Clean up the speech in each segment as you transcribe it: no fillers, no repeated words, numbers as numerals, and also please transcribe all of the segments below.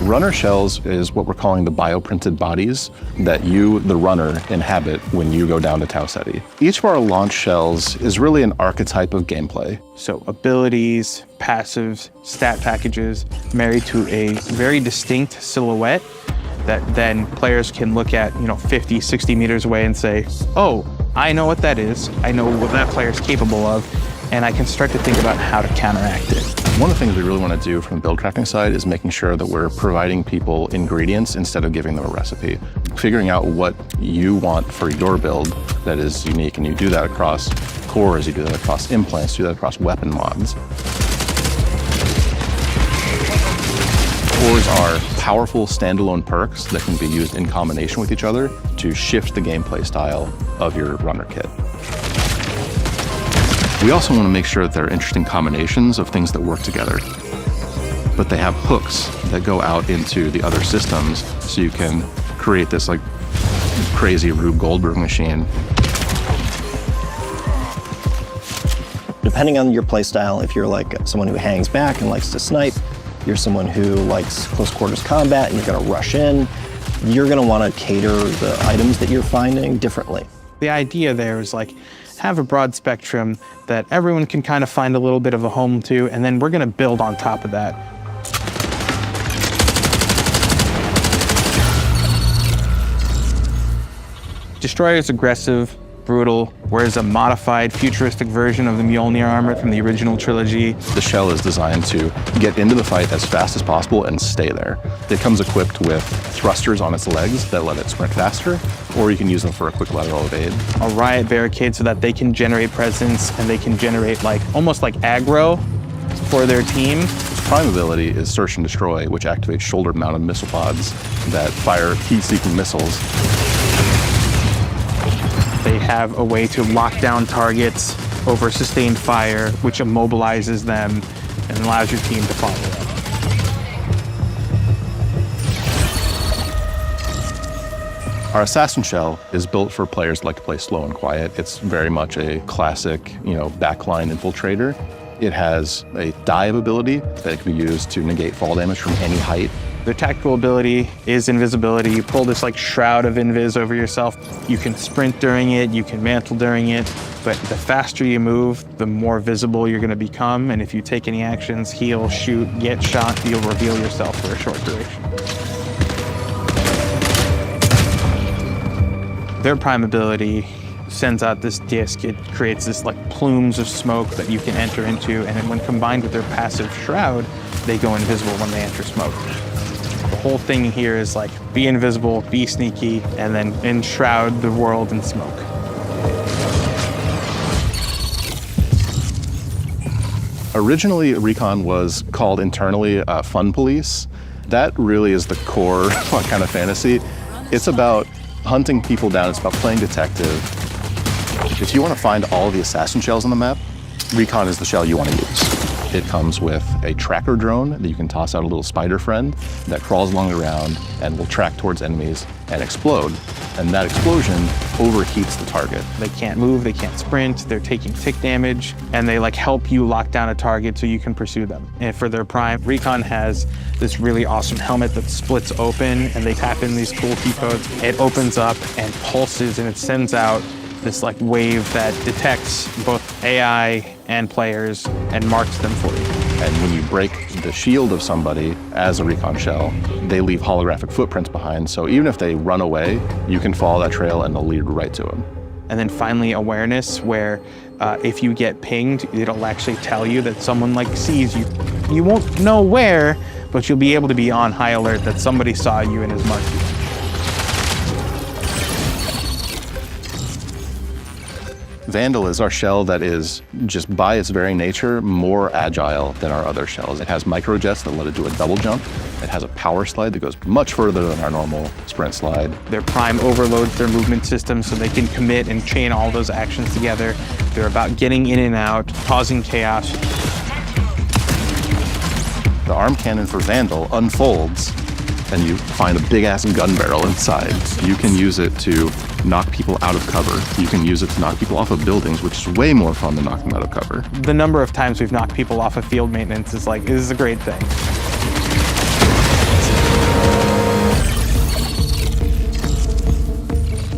Runner shells is what we're calling the bioprinted bodies that you, the runner, inhabit when you go down to Tau Ceti. Each of our launch shells is really an archetype of gameplay. So abilities, passives, stat packages married to a very distinct silhouette that then players can look at, 50, 60 meters away and say, oh, I know what that is. I know what that player is capable of, and I can start to think about how to counteract it. One of the things we really want to do from the build crafting side is making sure that we're providing people ingredients instead of giving them a recipe. Figuring out what you want for your build that is unique, and you do that across cores, you do that across implants, you do that across weapon mods. Cores are powerful standalone perks that can be used in combination with each other to shift the gameplay style of your runner kit. We also want to make sure that there are interesting combinations of things that work together, but they have hooks that go out into the other systems, so you can create this like crazy Rube Goldberg machine. Depending on your playstyle, if you're like someone who hangs back and likes to snipe, you're someone who likes close quarters combat and you're going to rush in, you're going to want to cater the items that you're finding differently. The idea there is like, have a broad spectrum that everyone can kind of find a little bit of a home to, and then we're going to build on top of that. Destroyer is aggressive, brutal, whereas a modified, futuristic version of the Mjolnir armor from the original trilogy. The shell is designed to get into the fight as fast as possible and stay there. It comes equipped with thrusters on its legs that let it sprint faster, or you can use them for a quick lateral evade. A riot barricade so that they can generate presence and they can generate almost like aggro for their team. Its prime ability is Search and Destroy, which activates shoulder-mounted missile pods that fire heat-seeking missiles. They have a way to lock down targets over sustained fire, which immobilizes them and allows your team to follow up. Our Assassin Shell is built for players that like to play slow and quiet. It's very much a classic, backline infiltrator. It has a dive ability that can be used to negate fall damage from any height. Their tactical ability is invisibility. You pull this shroud of invis over yourself. You can sprint during it, you can mantle during it, but the faster you move, the more visible you're going to become, and if you take any actions, heal, shoot, get shot, you'll reveal yourself for a short duration. Their prime ability sends out this disc. It creates this plumes of smoke that you can enter into, and then when combined with their passive shroud, they go invisible when they enter smoke. The whole thing here is be invisible, be sneaky, and then enshroud the world in smoke. Originally, Recon was called internally Fun Police. That really is the core kind of fantasy. It's about hunting people down, it's about playing detective. If you want to find all the assassin shells on the map, Recon is the shell you want to use. It comes with a tracker drone that you can toss out a little spider friend that crawls along the ground and will track towards enemies and explode. And that explosion overheats the target. They can't move, they can't sprint, they're taking tick damage, and they help you lock down a target so you can pursue them. And for their prime, Recon has this really awesome helmet that splits open and they tap in these cool key codes. It opens up and pulses and it sends out this wave that detects both AI and players and marks them for you. And when you break the shield of somebody as a Recon shell, they leave holographic footprints behind. So even if they run away, you can follow that trail and they'll lead right to them. And then finally awareness, where if you get pinged, it'll actually tell you that someone sees you. You won't know where, but you'll be able to be on high alert that somebody saw you and has marked you. Vandal is our shell that is, just by its very nature, more agile than our other shells. It has microjets that let it do a double jump. It has a power slide that goes much further than our normal sprint slide. Their prime overloads their movement system so they can commit and chain all those actions together. They're about getting in and out, causing chaos. The arm cannon for Vandal unfolds and you find a big-ass gun barrel inside. You can use it to knock people out of cover. You can use it to knock people off of buildings, which is way more fun than knocking them out of cover. The number of times we've knocked people off of field maintenance is this is a great thing.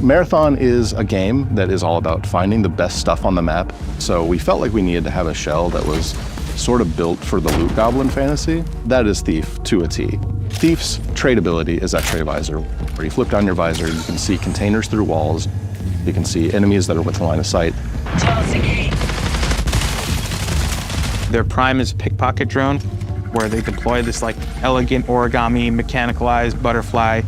Marathon is a game that is all about finding the best stuff on the map, so we felt like we needed to have a shell that was sort of built for the loot goblin fantasy. That is Thief to a T. Thief's trade ability is X-ray visor, where you flip down your visor, you can see containers through walls, you can see enemies that are within line of sight. Their prime is a pickpocket drone, where they deploy this like elegant origami mechanicalized butterfly.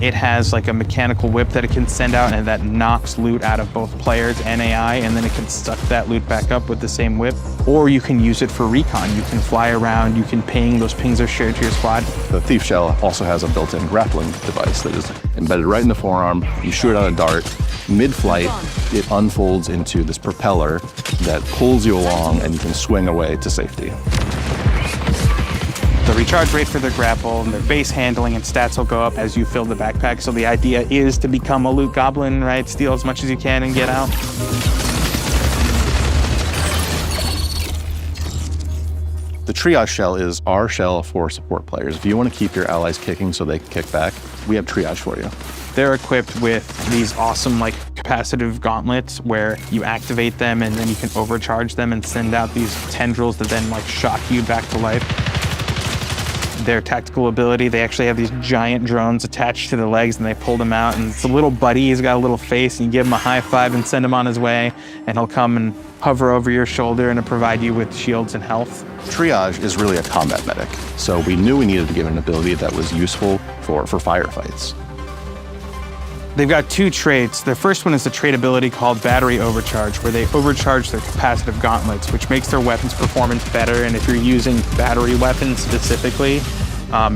It has like a mechanical whip that it can send out and that knocks loot out of both players and AI, and then it can suck that loot back up with the same whip. Or you can use it for recon. You can fly around, you can ping, those pings are shared to your squad. The Thief shell also has a built-in grappling device that is embedded right in the forearm. You shoot out a dart. Mid-flight, it unfolds into this propeller that pulls you along and you can swing away to safety. The recharge rate for their grapple and their base handling and stats will go up as you fill the backpack. So the idea is to become a loot goblin, right? Steal as much as you can and get out. The triage shell is our shell for support players. If you want to keep your allies kicking so they can kick back, we have triage for you. They're equipped with these awesome like capacitive gauntlets where you activate them and then you can overcharge them and send out these tendrils that then like shock you back to life. Their tactical ability, they actually have these giant drones attached to the legs and they pull them out, and it's a little buddy, he's got a little face, and you give him a high five and send him on his way, and he'll come and hover over your shoulder and provide you with shields and health. Triage is really a combat medic, so we knew we needed to give an ability that was useful for firefights. They've got two traits. The first one is a trait ability called Battery Overcharge, where they overcharge their capacitive gauntlets, which makes their weapons performance better. And if you're using battery weapons specifically,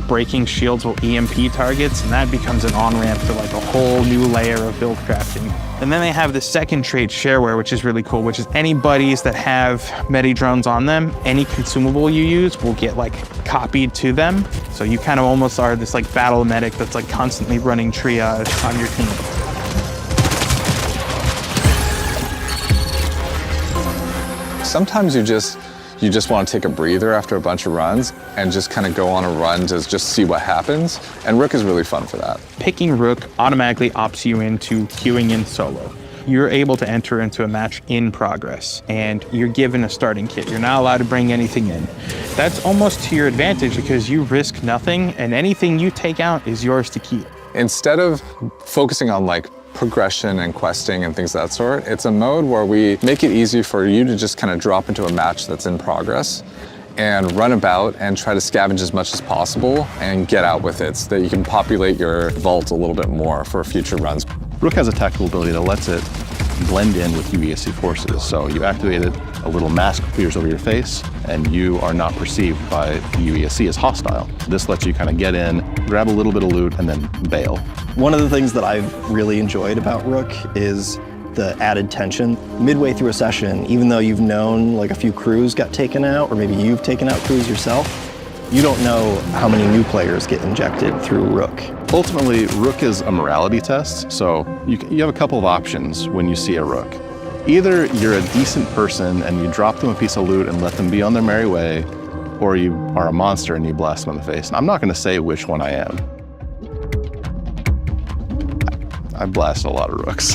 breaking shields will EMP targets, and that becomes an on-ramp to like a whole new layer of build crafting. And then they have the second trait, Shareware, which is really cool, which is any buddies that have medi drones on them, any consumable you use will get like copied to them. So you kind of almost are this like battle medic that's like constantly running triage on your team. Sometimes you just want to take a breather after a bunch of runs and just kind of go on a run to just see what happens. And Rook is really fun for that. Picking Rook automatically opts you into queuing in solo. You're able to enter into a match in progress and you're given a starting kit. You're not allowed to bring anything in. That's almost to your advantage because you risk nothing and anything you take out is yours to keep. Instead of focusing on like progression and questing and things of that sort, it's a mode where we make it easy for you to just kind of drop into a match that's in progress and run about and try to scavenge as much as possible and get out with it so that you can populate your vault a little bit more for future runs. Rook has a tactical ability that lets it blend in with UESC forces. So you activate it, a little mask appears over your face, and you are not perceived by the UESC as hostile. This lets you kind of get in, grab a little bit of loot, and then bail. One of the things that I've really enjoyed about Rook is the added tension. Midway through a session, even though you've known like a few crews got taken out, or maybe you've taken out crews yourself, you don't know how many new players get injected through Rook. Ultimately, Rook is a morality test, so you have a couple of options when you see a Rook. Either you're a decent person and you drop them a piece of loot and let them be on their merry way, or you are a monster and you blast them in the face. And I'm not going to say which one I am. I blast a lot of Rooks.